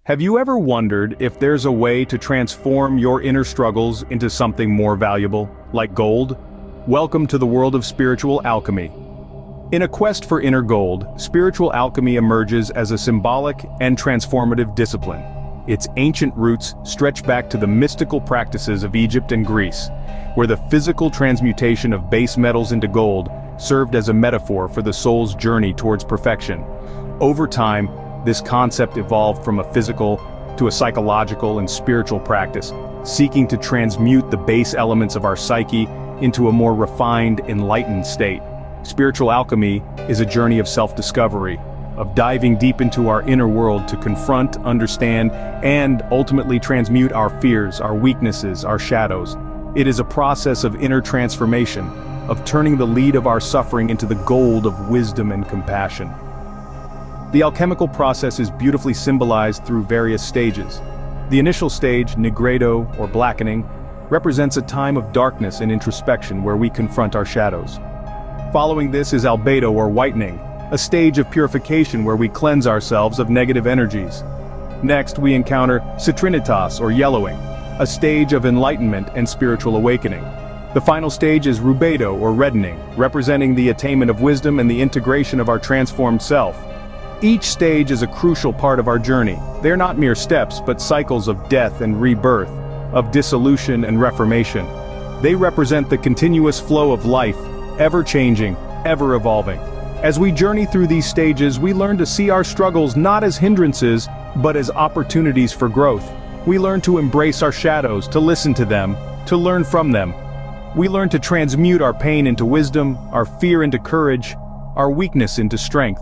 Have you ever wondered if there's a way to transform your inner struggles into something more valuable, like gold? Welcome to the world of spiritual alchemy. In a quest for inner gold, spiritual alchemy emerges as a symbolic and transformative discipline. Its ancient roots stretch back to the mystical practices of Egypt and Greece, where the physical transmutation of base metals into gold served as a metaphor for the soul's journey towards perfection. Over time, this concept evolved from a physical to a psychological and spiritual practice, seeking to transmute the base elements of our psyche into a more refined, enlightened state. Spiritual alchemy is a journey of self-discovery, of diving deep into our inner world to confront, understand, and ultimately transmute our fears, our weaknesses, our shadows. It is a process of inner transformation, of turning the lead of our suffering into the gold of wisdom and compassion. The alchemical process is beautifully symbolized through various stages. The initial stage, nigredo or blackening, represents a time of darkness and introspection where we confront our shadows. Following this is albedo or whitening, a stage of purification where we cleanse ourselves of negative energies. Next, we encounter citrinitas or yellowing, a stage of enlightenment and spiritual awakening. The final stage is rubedo or reddening, representing the attainment of wisdom and the integration of our transformed self. Each stage is a crucial part of our journey. They are not mere steps, but cycles of death and rebirth, of dissolution and reformation. They represent the continuous flow of life, ever-changing, ever-evolving. As we journey through these stages, we learn to see our struggles not as hindrances, but as opportunities for growth. We learn to embrace our shadows, to listen to them, to learn from them. We learn to transmute our pain into wisdom, our fear into courage, our weakness into strength.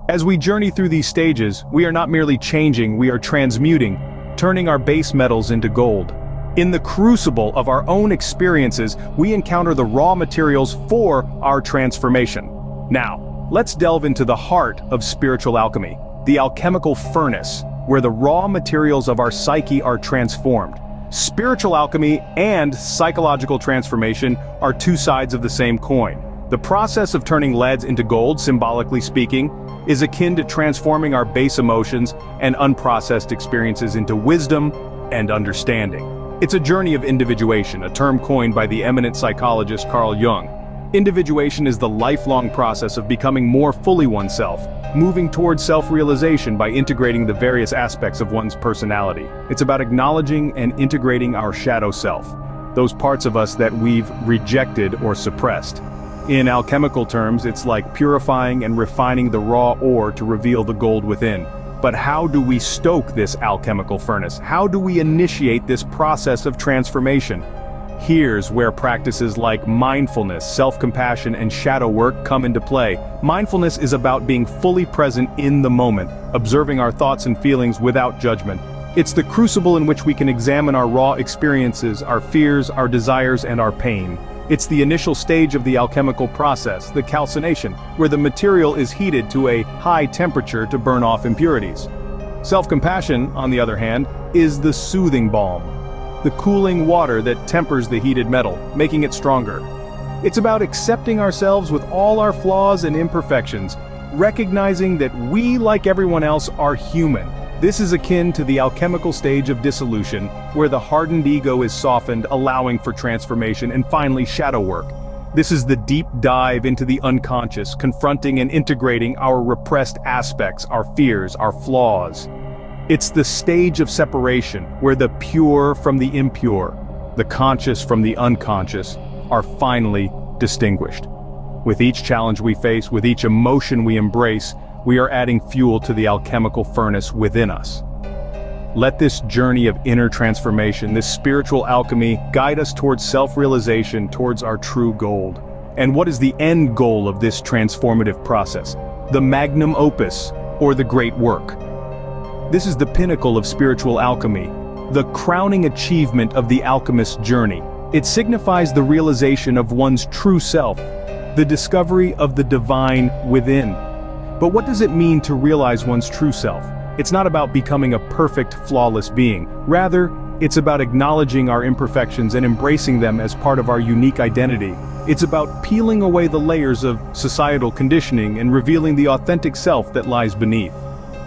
As we journey through these stages, we are not merely changing, we are transmuting, turning our base metals into gold. In the crucible of our own experiences, we encounter the raw materials for our transformation. Now, let's delve into the heart of spiritual alchemy, the alchemical furnace, where the raw materials of our psyche are transformed. Spiritual alchemy and psychological transformation are two sides of the same coin. The process of turning leads into gold, symbolically speaking, is akin to transforming our base emotions and unprocessed experiences into wisdom and understanding. It's a journey of individuation, a term coined by the eminent psychologist Carl Jung. Individuation is the lifelong process of becoming more fully oneself, moving towards self-realization by integrating the various aspects of one's personality. It's about acknowledging and integrating our shadow self, those parts of us that we've rejected or suppressed. In alchemical terms, it's like purifying and refining the raw ore to reveal the gold within. But how do we stoke this alchemical furnace? How do we initiate this process of transformation? Here's where practices like mindfulness, self-compassion, and shadow work come into play. Mindfulness is about being fully present in the moment, observing our thoughts and feelings without judgment. It's the crucible in which we can examine our raw experiences, our fears, our desires, and our pain. It's the initial stage of the alchemical process, the calcination, where the material is heated to a high temperature to burn off impurities. Self-compassion, on the other hand, is the soothing balm, the cooling water that tempers the heated metal, making it stronger. It's about accepting ourselves with all our flaws and imperfections, recognizing that we, like everyone else, are human. This is akin to the alchemical stage of dissolution, where the hardened ego is softened, allowing for transformation, and finally shadow work. This is the deep dive into the unconscious, confronting and integrating our repressed aspects, our fears, our flaws. It's the stage of separation, where the pure from the impure, the conscious from the unconscious, are finally distinguished. With each challenge we face, with each emotion we embrace, we are adding fuel to the alchemical furnace within us. Let this journey of inner transformation, this spiritual alchemy, guide us towards self-realization, towards our true gold. And what is the end goal of this transformative process? The Magnum Opus, or the Great Work. This is the pinnacle of spiritual alchemy, the crowning achievement of the alchemist's journey. It signifies the realization of one's true self, the discovery of the divine within. But what does it mean to realize one's true self? It's not about becoming a perfect, flawless being. Rather, it's about acknowledging our imperfections and embracing them as part of our unique identity. It's about peeling away the layers of societal conditioning and revealing the authentic self that lies beneath.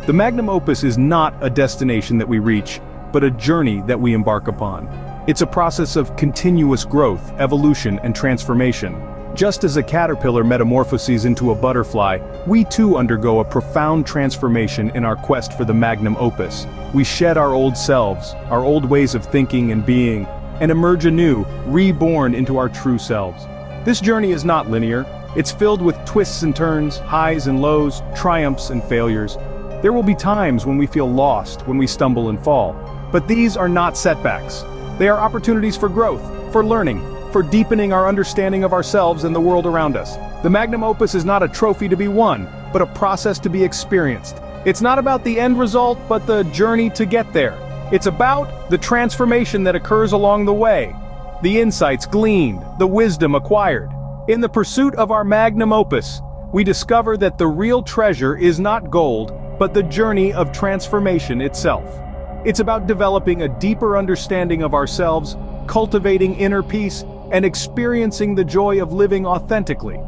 The Magnum Opus is not a destination that we reach, but a journey that we embark upon. It's a process of continuous growth, evolution, and transformation. Just as a caterpillar metamorphoses into a butterfly, we too undergo a profound transformation in our quest for the Magnum Opus. We shed our old selves, our old ways of thinking and being, and emerge anew, reborn into our true selves. This journey is not linear. It's filled with twists and turns, highs and lows, triumphs and failures. There will be times when we feel lost, when we stumble and fall. But these are not setbacks. They are opportunities for growth, for learning, for deepening our understanding of ourselves and the world around us. The Magnum Opus is not a trophy to be won, but a process to be experienced. It's not about the end result, but the journey to get there. It's about the transformation that occurs along the way, the insights gleaned, the wisdom acquired. In the pursuit of our Magnum Opus, we discover that the real treasure is not gold, but the journey of transformation itself. It's about developing a deeper understanding of ourselves, cultivating inner peace, and experiencing the joy of living authentically.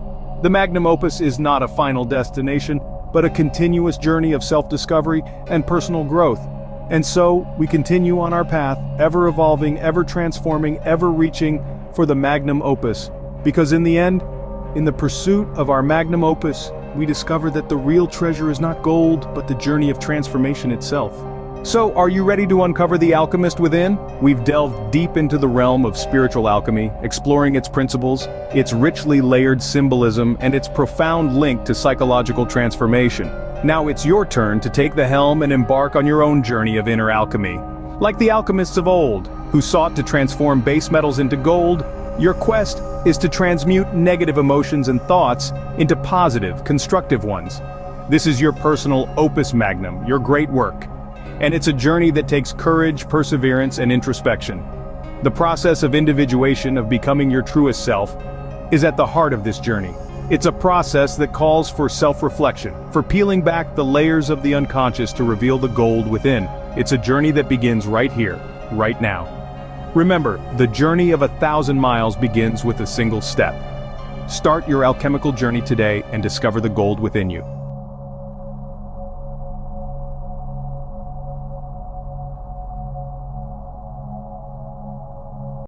The Magnum Opus is not a final destination, but a continuous journey of self-discovery and personal growth. And so, we continue on our path, ever evolving, ever transforming, ever reaching for the Magnum Opus. Because in the end, in the pursuit of our Magnum Opus, we discover that the real treasure is not gold, but the journey of transformation itself. So, are you ready to uncover the Alchemist Within? We've delved deep into the realm of spiritual alchemy, exploring its principles, its richly layered symbolism, and its profound link to psychological transformation. Now it's your turn to take the helm and embark on your own journey of inner alchemy. Like the alchemists of old, who sought to transform base metals into gold, your quest is to transmute negative emotions and thoughts into positive, constructive ones. This is your personal opus magnum, your great work. And it's a journey that takes courage, perseverance, and introspection. The process of individuation, of becoming your truest self, is at the heart of this journey. It's a process that calls for self-reflection, for peeling back the layers of the unconscious to reveal the gold within. It's a journey that begins right here, right now. Remember, the journey of 1,000 miles begins with a single step. Start your alchemical journey today and discover the gold within you.